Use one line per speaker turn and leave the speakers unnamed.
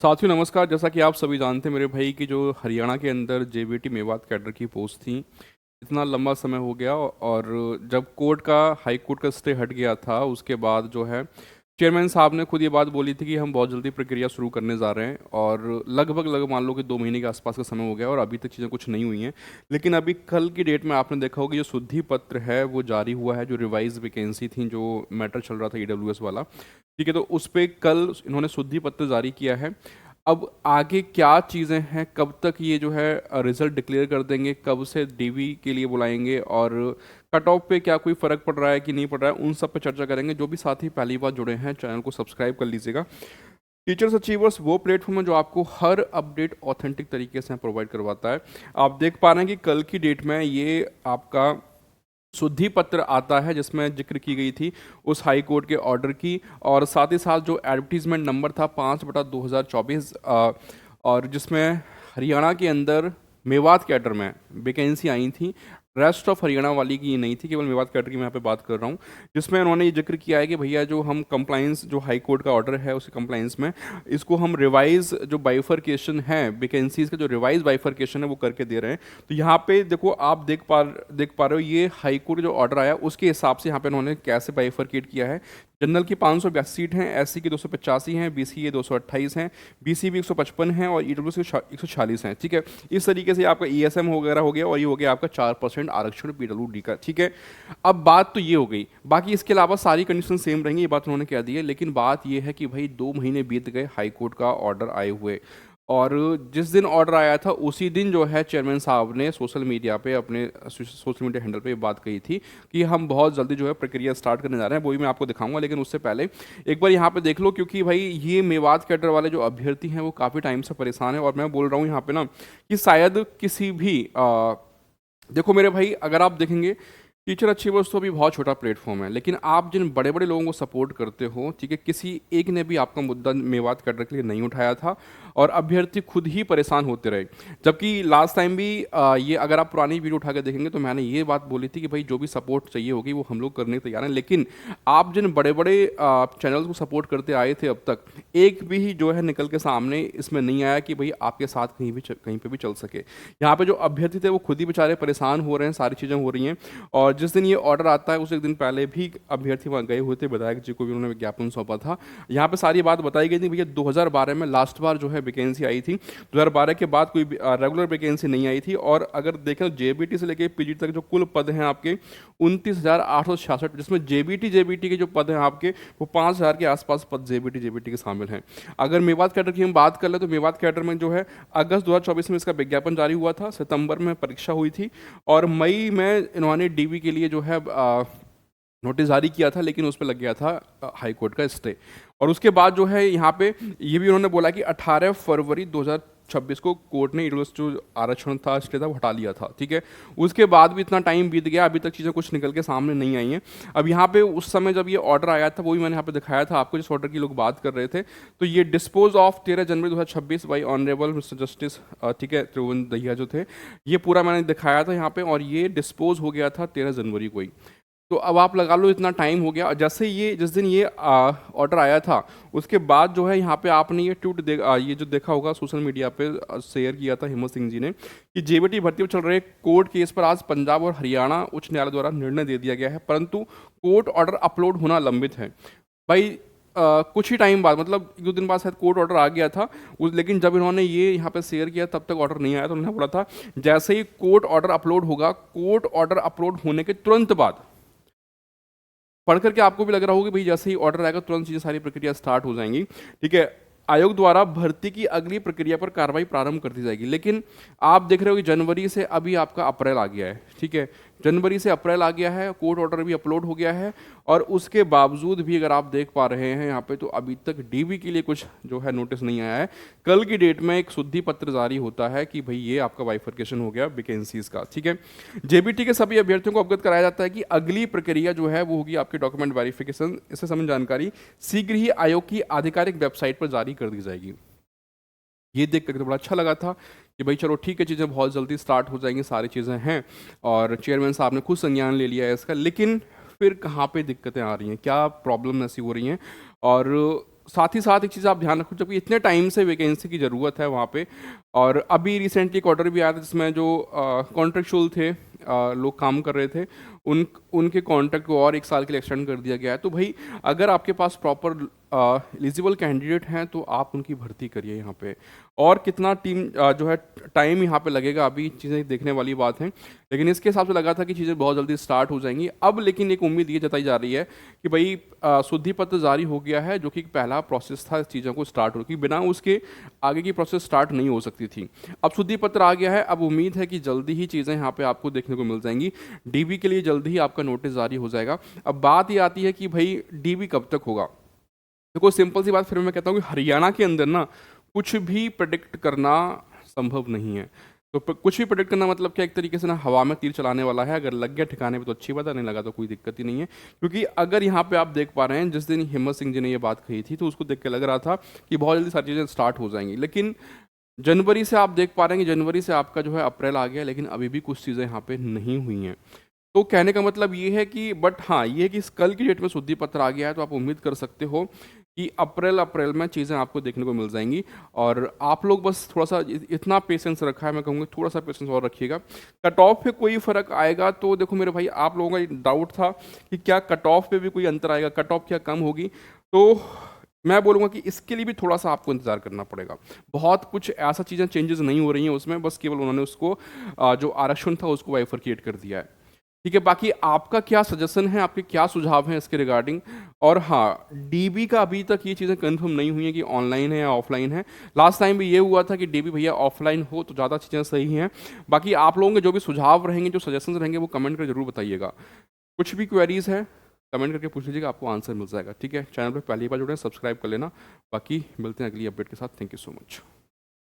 साथियों नमस्कार। जैसा कि आप सभी जानते हैं मेरे भाई कि जो हरियाणा के अंदर जेबीटी मेवात कैडर की पोस्ट थी, इतना लंबा समय हो गया और जब हाई कोर्ट का स्टे हट गया था उसके बाद जो है चेयरमैन साहब ने खुद ये बात बोली थी कि हम बहुत जल्दी प्रक्रिया शुरू करने जा रहे हैं और लगभग मान लो कि 2 महीने के आसपास का समय हो गया और अभी तक चीज़ें कुछ नहीं हुई हैं। लेकिन अभी कल की डेट में आपने देखा होगा, जो शुद्धि पत्र है वो जारी हुआ है, जो रिवाइज वैकेंसी थी, जो मैटर चल रहा था ईडब्ल्यूएस वाला, ठीक है। तो उस पर कल इन्होंने शुद्धि पत्र जारी किया है। अब आगे क्या चीज़ें हैं, कब तक ये जो है रिजल्ट डिक्लेयर कर देंगे, कब से डीवी के लिए बुलाएंगे और कट ऑफ पे क्या कोई फ़र्क पड़ रहा है कि नहीं पड़ रहा है, उन सब पे चर्चा करेंगे। जो भी साथी पहली बार जुड़े हैं चैनल को सब्सक्राइब कर लीजिएगा। टीचर्स अचीवर्स वो प्लेटफॉर्म है जो आपको हर अपडेट ऑथेंटिक तरीके से प्रोवाइड करवाता है। आप देख पा रहे हैं कि कल की डेट में ये आपका शुद्धि पत्र आता है जिसमें जिक्र की गई थी उस हाई कोर्ट के ऑर्डर की, और साथ ही साथ जो एडवर्टीजमेंट नंबर था 5/2024, और जिसमें हरियाणा के अंदर मेवात कैडर में वैकेंसी आई थी। रेस्ट ऑफ हरियाणा वाली की ये नहीं थी, केवल मेवात कैडर की मैं यहाँ पे बात कर रहा हूँ। जिसमें उन्होंने ये जिक्र किया है कि भैया जो हम कंप्लाइंस, जो हाई कोर्ट का ऑर्डर है उसी कंप्लाइंस में इसको हम रिवाइज, जो बाइफरकेशन है वैकेंसीज का, जो रिवाइज बाइफरकेशन है वो करके दे रहे हैं। तो यहाँ पे देखो, आप देख पा रहे हो ये हाई कोर्ट जो ऑर्डर आया उसके हिसाब से यहाँ पे उन्होंने कैसे बाइफरकेट किया है। जनरल की 582 सीट हैं, एससी की 285 हैं, बीसी की 228 हैं, बीसी भी 155 हैं और ईडब्ल्यू की 146 हैं, ठीक है। इस तरीके से आपका ईएसएम वगैरह हो गया और ये हो गया आपका 4% आरक्षण पीडब्ल्यूडी का, ठीक है। अब बात तो ये हो गई, बाकी इसके अलावा सारी कंडीशन सेम रहेंगी, ये बात उन्होंने कह दी है। लेकिन बात ये है कि भाई 2 महीने बीत गए हाई कोर्ट का ऑर्डर आए हुए, और जिस दिन ऑर्डर आया था उसी दिन जो है चेयरमैन साहब ने सोशल मीडिया पे, अपने सोशल मीडिया हैंडल पे ये बात कही थी कि हम बहुत जल्दी जो है प्रक्रिया स्टार्ट करने जा रहे हैं। वो भी मैं आपको दिखाऊंगा, लेकिन उससे पहले एक बार यहाँ पे देख लो, क्योंकि भाई ये मेवात कैडर वाले जो अभ्यर्थी हैं वो काफ़ी टाइम से परेशान है। और मैं बोल रहा हूँ यहाँ पे ना कि शायद किसी भी देखो मेरे भाई, अगर आप देखेंगे टीचर अचीवर्स तो अभी बहुत छोटा प्लेटफॉर्म है, लेकिन आप जिन बड़े बड़े लोगों को सपोर्ट करते हो, ठीक है, किसी एक ने भी आपका मुद्दा मेवात कैडर के लिए नहीं उठाया था और अभ्यर्थी खुद ही परेशान होते रहे। जबकि लास्ट टाइम भी ये अगर आप पुरानी वीडियो उठा के देखेंगे तो मैंने ये बात बोली थी कि भाई जो भी सपोर्ट चाहिए होगी वो हम लोग करने को तैयार हैं। लेकिन आप जिन बड़े बड़े चैनल्स को सपोर्ट करते आए थे अब तक, एक भी जो है निकल के सामने इसमें नहीं आया कि भाई आपके साथ कहीं पे भी चल सके। यहाँ पे जो अभ्यर्थी थे वो खुद ही बेचारे परेशान हो रहे हैं, सारी चीज़ें हो रही हैं। और जिस दिन ये ऑर्डर आता है उस एक दिन पहले भी अभ्यर्थी वहाँ गए हुए थे, विधायक जी को भी उन्होंने विज्ञापन सौंपा था। यहाँ पे सारी बात बताई गई थी भैया 2012 में लास्ट बार जो है वैकेंसी आई थी, 2012 के बाद कोई रेगुलर वैकेंसी नहीं आई थी। और अगर देखें जेबीटी से लेकर पीजी तक जो कुल पद हैं आपके 29,866, जिसमें जेबीटी के जो पद हैं आपके वो 5,000 के आसपास पद जेबीटी के शामिल हैं। अगर मेवात कैडर की हम बात कर ले तो मेवात कैडर में जो है अगस्त 2024 में इसका विज्ञापन जारी हुआ था, सितंबर में परीक्षा हुई थी और मई में इन्होंने डीवी के लिए जो है नोटिस जारी किया था, लेकिन उस पर लग गया था हाई कोर्ट का स्टे। और उसके बाद जो है यहाँ पे ये भी उन्होंने बोला कि 18 फरवरी 2026 को कोर्ट ने जो आरक्षण था, स्टे था, वो हटा लिया था, ठीक है। उसके बाद भी इतना टाइम बीत गया, अभी तक चीज़ें कुछ निकल के सामने नहीं आई हैं। अब यहाँ पे उस समय जब ये ऑर्डर आया था, वो भी मैंने यहाँ पे दिखाया था आपको, जिस ऑर्डर की लोग बात कर रहे थे। तो ये dispose of 13 January 2026 by honourable mister justice, ठीक है, त्रिभुवन दहिया जो थे, ये पूरा मैंने दिखाया था यहाँ पे, और ये डिस्पोज हो गया था 13 जनवरी को ही। तो अब आप लगा लो इतना टाइम हो गया। जैसे ये जिस दिन ये ऑर्डर आया था उसके बाद जो है यहाँ पे आपने ये ये जो देखा होगा सोशल मीडिया पे शेयर किया था हिम्मत सिंह जी ने कि जेबीटी भर्ती में चल रहे कोर्ट केस पर आज पंजाब और हरियाणा उच्च न्यायालय द्वारा निर्णय दे दिया गया है, परंतु कोर्ट ऑर्डर अपलोड होना लंबित है। भाई कुछ ही टाइम बाद, मतलब 1-2 दिन बाद शायद कोर्ट ऑर्डर आ गया था लेकिन जब इन्होंने ये यहाँ पे शेयर किया तब तक ऑर्डर नहीं आया। तो उन्होंने बोला था जैसे ही कोर्ट ऑर्डर अपलोड होगा, कोर्ट ऑर्डर अपलोड होने के तुरंत बाद पढ़ करके आपको भी लग रहा होगा भाई जैसे ही ऑर्डर आएगा तुरंत चीज़ें सारी प्रक्रिया स्टार्ट हो जाएंगी, ठीक है। आयोग द्वारा भर्ती की अगली प्रक्रिया पर कार्रवाई प्रारंभ कर दी जाएगी। लेकिन आप देख रहे हो कि जनवरी से अभी आपका अप्रैल आ गया है, ठीक है, जनवरी से अप्रैल आ गया है, कोर्ट ऑर्डर भी अपलोड हो गया है, और उसके बावजूद भी अगर आप देख पा रहे हैं यहाँ पे तो अभी तक डीवी के लिए कुछ जो है नोटिस नहीं आया है। कल की डेट में एक शुद्धि पत्र जारी होता है कि भाई ये आपका बाइफरकेशन हो गया वैकेंसीज का, ठीक है। जेबीटी के सभी अभ्यर्थियों को अवगत कराया जाता है कि अगली प्रक्रिया जो है वो होगी आपकी डॉक्यूमेंट वेरिफिकेशन। इससे संबंधित जानकारी शीघ्र ही आयोग की आधिकारिक वेबसाइट पर जारी कर दी जाएगी। ये देख कर तो बड़ा अच्छा लगा था कि भाई चलो ठीक है, चीज़ें बहुत जल्दी स्टार्ट हो जाएंगी, सारी चीज़ें हैं, और चेयरमैन साहब ने खुद संज्ञान ले लिया है इसका। लेकिन फिर कहाँ पे दिक्कतें आ रही हैं, क्या प्रॉब्लम ऐसी हो रही हैं, और साथ ही साथ एक चीज़ आप ध्यान रखो, जबकि इतने टाइम से वैकेंसी की ज़रूरत है वहाँ पे, और अभी रिसेंटली एक ऑर्डर भी आया था जिसमें जो कॉन्ट्रेक्चुअल थे, लोग काम कर रहे थे, उनके कॉन्ट्रैक्ट को और 1 साल के लिए एक्सटेंड कर दिया गया है। तो भाई अगर आपके पास प्रॉपर एलिजिबल कैंडिडेट हैं तो आप उनकी भर्ती करिए यहाँ पे। और कितना टीम जो है टाइम यहाँ पे लगेगा, अभी चीज़ें देखने वाली बात है, लेकिन इसके हिसाब से लगा था कि चीज़ें बहुत जल्दी स्टार्ट हो जाएंगी। अब लेकिन एक उम्मीद ये जताई जा रही है कि भाई शुद्धि पत्र जारी हो गया है, जो कि पहला प्रोसेस था इस चीज़ों को स्टार्ट हो, कि बिना उसके आगे की प्रोसेस स्टार्ट नहीं हो सकती थी। अब शुद्धि पत्र आ गया है, अब उम्मीद है कि जल्दी ही चीज़ें यहाँ पे आपको देखने को मिल जाएंगी। डीबी के लिए जल्दी ही आपका नोटिस जारी हो जाएगा। अब बात ये आती है कि भाई डीबी कब तक होगा। देखो सिंपल सी बात फिर मैं कहता हूँ कि हरियाणा के अंदर ना कुछ भी प्रेडिक्ट करना संभव नहीं है। तो कुछ भी प्रेडिक्ट करना मतलब क्या, एक तरीके से ना हवा में तीर चलाने वाला है। अगर लग गया ठिकाने पे तो अच्छी बात है, नहीं लगा तो कोई दिक्कत ही नहीं है। क्योंकि अगर यहाँ पे आप देख पा रहे हैं, जिस दिन हिम्मत सिंह जी ने ये बात कही थी तो उसको देख के लग रहा था कि बहुत जल्दी सारी चीज़ें स्टार्ट हो जाएंगी, लेकिन जनवरी से आप देख पा रहे हैं कि जनवरी से आपका जो है अप्रैल आ गया, लेकिन अभी भी कुछ चीज़ें यहाँ पे नहीं हुई हैं। तो कहने का मतलब ये है कि, बट हाँ ये है कि कल की डेट में शुद्धि पत्र आ गया है, तो आप उम्मीद कर सकते हो कि अप्रैल में चीज़ें आपको देखने को मिल जाएंगी। और आप लोग बस थोड़ा सा इतना पेशेंस रखा है, मैं कहूँगा थोड़ा सा पेशेंस और रखिएगा। कट ऑफ पे कोई फ़र्क आएगा तो देखो मेरे भाई, आप लोगों का एक डाउट था कि क्या कट ऑफ पे भी कोई अंतर आएगा, कट ऑफ क्या कम होगी, तो मैं बोलूँगा कि इसके लिए भी थोड़ा सा आपको इंतज़ार करना पड़ेगा। बहुत कुछ ऐसा चीज़ें चेंजेस नहीं हो रही हैं उसमें, बस केवल उन्होंने उसको जो आरक्षण था उसको बाइफरकेट कर दिया है। ठीक है, बाकी आपका क्या सजेशन है, आपके क्या सुझाव हैं इसके रिगार्डिंग। और हाँ, डीबी का अभी तक ये चीज़ें कंफर्म नहीं हुई हैं कि ऑनलाइन है या ऑफलाइन है। लास्ट टाइम भी ये हुआ था कि डीबी भैया ऑफलाइन हो तो ज़्यादा चीज़ें सही हैं। बाकी आप लोगों के जो भी सुझाव रहेंगे, जो सजेशन रहेंगे, वो कमेंट कर जरूर बताइएगा। कुछ भी क्वेरीज है कमेंट करके पूछ लीजिएगा, आपको आंसर मिल जाएगा। ठीक है, चैनल पर पहली बार जुड़े हैं, सब्सक्राइब कर लेना। बाकी मिलते हैं अगली अपडेट के साथ। Thank you so much.